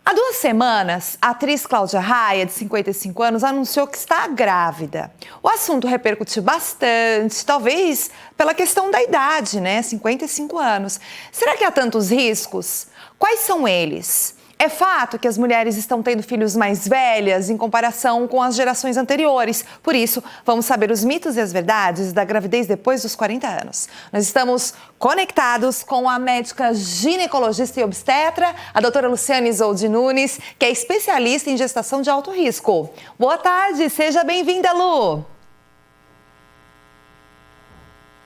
Há 2 semanas, a atriz Cláudia Raia, de 55 anos, anunciou que está grávida. O assunto repercutiu bastante, talvez pela questão da idade, né? 55 anos. Será que há tantos riscos? Quais são eles? É fato que as mulheres estão tendo filhos mais velhas em comparação com as gerações anteriores. Por isso, vamos saber os mitos e as verdades da gravidez depois dos 40 anos. Nós estamos conectados com a médica ginecologista e obstetra, a doutora Luciane Isolde Nunes, que é especialista em gestação de alto risco. Boa tarde, seja bem-vinda, Lu.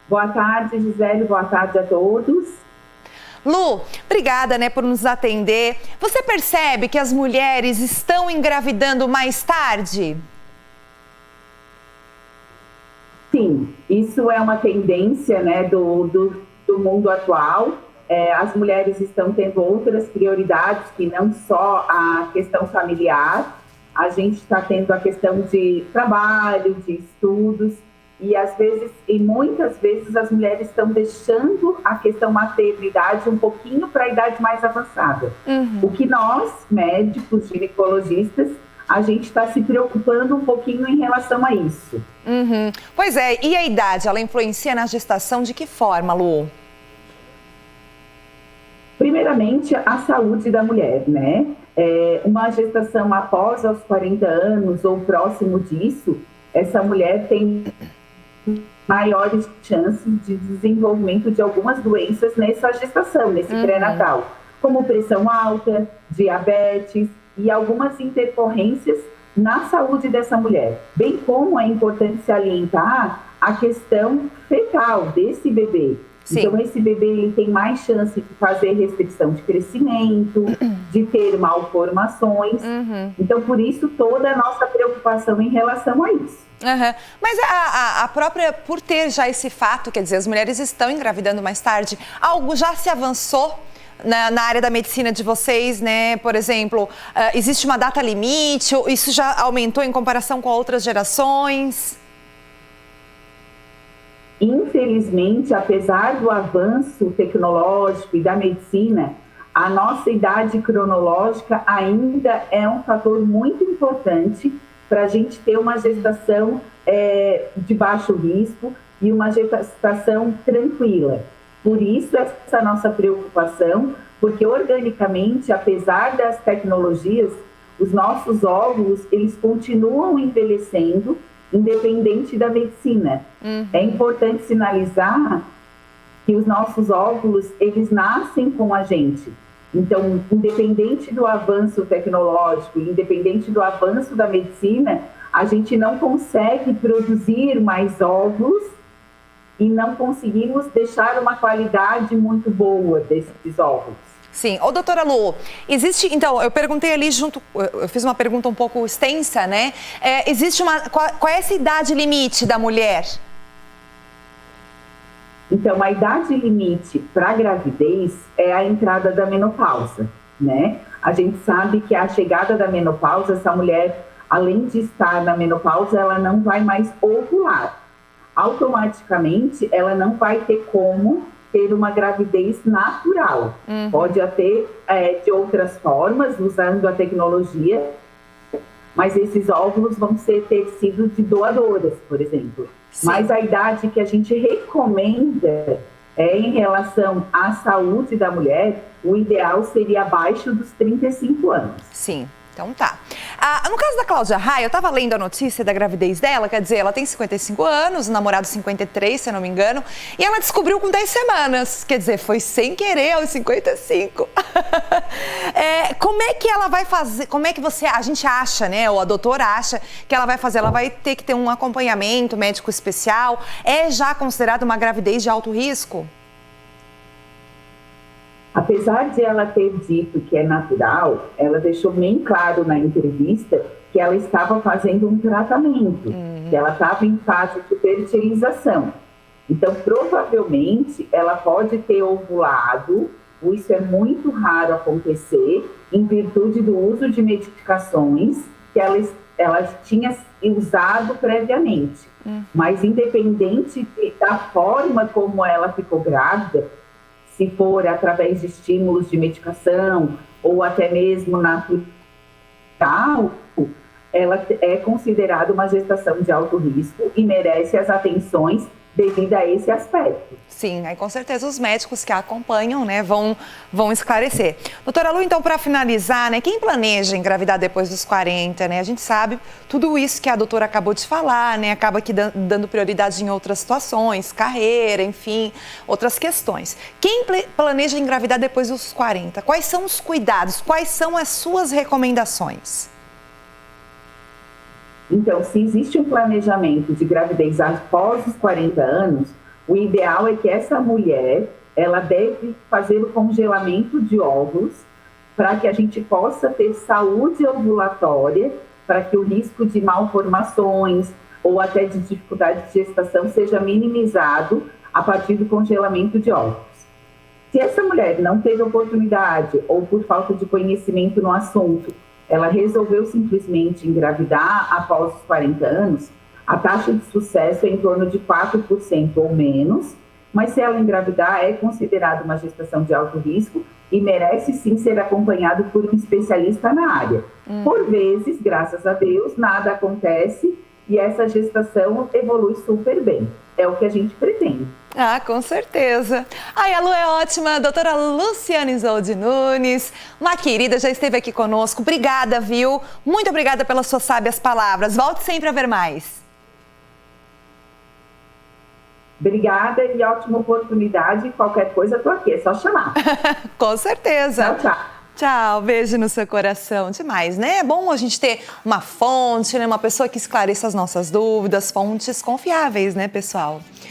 Boa tarde, Gisele, boa tarde a todos. Lu, obrigada, por nos atender. Você percebe que as mulheres estão engravidando mais tarde? Sim, isso é uma tendência, do mundo atual. As mulheres estão tendo outras prioridades que não só a questão familiar. A gente está tendo a questão de trabalho, de estudos. E muitas vezes as mulheres estão deixando a questão maternidade um pouquinho para a idade mais avançada. O que nós, médicos, ginecologistas, a gente está se preocupando um pouquinho em relação a isso. Pois é, e a idade, ela influencia na gestação de que forma, Lu? Primeiramente, a saúde da mulher, uma gestação após os 40 anos ou próximo disso, essa mulher tem maiores chances de desenvolvimento de algumas doenças nessa gestação, nesse pré-natal, como pressão alta, diabetes e algumas intercorrências na saúde dessa mulher. Bem como é importante salientar a questão fetal desse bebê. Sim. Então, esse bebê ele tem mais chance de fazer restrição de crescimento, de ter malformações. Então, por isso, toda a nossa preocupação em relação a isso. Mas a própria, por ter já esse fato, quer dizer, as mulheres estão engravidando mais tarde, algo já se avançou na área da medicina de vocês, Por exemplo, existe uma data limite, ou isso já aumentou em comparação com outras gerações? Infelizmente, apesar do avanço tecnológico e da medicina, a nossa idade cronológica ainda é um fator muito importante para a gente ter uma gestação de baixo risco e uma gestação tranquila. Por isso, essa nossa preocupação, porque organicamente, apesar das tecnologias, os nossos óvulos, eles continuam envelhecendo, independente da medicina. É importante sinalizar que os nossos óvulos, eles nascem com a gente. Então, independente do avanço tecnológico, independente do avanço da medicina, a gente não consegue produzir mais óvulos e não conseguimos deixar uma qualidade muito boa desses óvulos. Sim. Ô, doutora Lu, existe, então, eu perguntei ali eu fiz uma pergunta um pouco extensa, existe qual é essa idade limite da mulher? Então, a idade limite para a gravidez é a entrada da menopausa, A gente sabe que a chegada da menopausa, essa mulher, além de estar na menopausa, ela não vai mais ovular. Automaticamente, ela não vai ter como ter uma gravidez natural. Pode até de outras formas, usando a tecnologia, mas esses óvulos vão ter sido de doadoras, por exemplo. Sim. Mas a idade que a gente recomenda em relação à saúde da mulher, o ideal seria abaixo dos 35 anos. Sim. Então tá. No caso da Cláudia Raia, eu estava lendo a notícia da gravidez dela, quer dizer, ela tem 55 anos, o namorado 53, se eu não me engano, e ela descobriu com 10 semanas, quer dizer, foi sem querer aos 55. Como é que ela vai fazer, como é que a gente acha, ou a doutora acha que ela vai fazer? Ela vai ter que ter um acompanhamento médico especial? É já considerada uma gravidez de alto risco? Apesar de ela ter dito que é natural, ela deixou bem claro na entrevista que ela estava fazendo um tratamento, que ela estava em fase de fertilização. Então, provavelmente, ela pode ter ovulado, isso é muito raro acontecer, em virtude do uso de medicações que ela tinha usado previamente. Mas, independente da forma como ela ficou grávida, se for através de estímulos de medicação ou até mesmo natural, ela é considerada uma gestação de alto risco e merece as atenções devido a esse aspecto. Sim, aí com certeza os médicos que a acompanham, né, vão esclarecer. Doutora Lu, então, para finalizar, né, quem planeja engravidar depois dos 40, né, a gente sabe tudo isso que a doutora acabou de falar, né, acaba aqui dando prioridade em outras situações, carreira, enfim, outras questões. Quem planeja engravidar depois dos 40, quais são os cuidados, quais são as suas recomendações? Então, se existe um planejamento de gravidez após os 40 anos, o ideal é que essa mulher, ela deve fazer o congelamento de óvulos para que a gente possa ter saúde ovulatória, para que o risco de malformações ou até de dificuldade de gestação seja minimizado a partir do congelamento de óvulos. Se essa mulher não teve oportunidade ou por falta de conhecimento no assunto, ela resolveu simplesmente engravidar após os 40 anos, a taxa de sucesso é em torno de 4% ou menos, mas se ela engravidar é considerada uma gestação de alto risco e merece sim ser acompanhado por um especialista na área. Por vezes, graças a Deus, nada acontece e essa gestação evolui super bem. É o que a gente pretende. Ah, com certeza. Ai, a Lu é ótima. Doutora Luciane Isolde Nunes, uma querida, já esteve aqui conosco. Obrigada, viu? Muito obrigada pelas suas sábias palavras. Volte sempre a ver mais. Obrigada e ótima oportunidade. Qualquer coisa, estou aqui, é só chamar. Com certeza. Tchau, tchau. Tchau, beijo no seu coração. Demais, né? É bom a gente ter uma fonte, né? Uma pessoa que esclareça as nossas dúvidas, fontes confiáveis, né, pessoal?